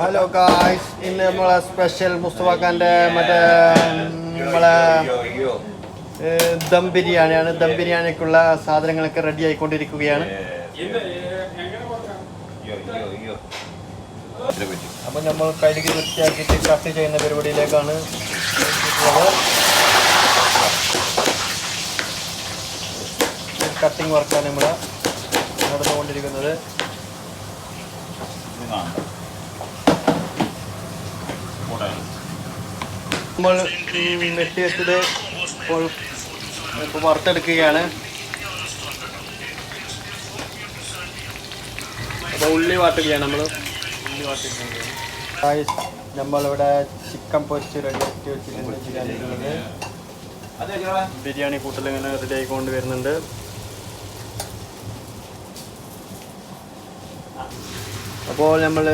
Hello guys, ഇന്ന് നമ്മളെ special മുസ്തഫാഖാൻ്റെ മറ്റേ നമ്മളെ ദം ബിരിയാണിയാണ്. ദം ബിരിയാണിക്കുള്ള സാധനങ്ങളൊക്കെ റെഡി ആയിക്കൊണ്ടിരിക്കുകയാണ്. അപ്പം നമ്മൾ കഴുകി വൃത്തിയാക്കിയിട്ട് കട്ട് ചെയ്യുന്ന പരിപാടിയിലേക്കാണ് കട്ടിങ് വർക്കാണ് നമ്മൾ നടന്നുകൊണ്ടിരിക്കുന്നത്. നമ്മൾ വെട്ടി വെച്ചത് ഇപ്പോൾ വറുത്തെടുക്കുകയാണ്. അപ്പോൾ ഉള്ളി വാട്ടുകയാണ് നമ്മൾ. ഉള്ളി വാട്ടിക്കുകയാണ്. നമ്മളിവിടെ ചിക്കൻ പൊരിച്ച് റെഡിയാക്കി വെച്ചിട്ടുണ്ട്. ബിരിയാണി കൂട്ടൽ ഇങ്ങനെ റെഡി ആയിക്കൊണ്ട് വരുന്നുണ്ട്. അപ്പോൾ നമ്മൾ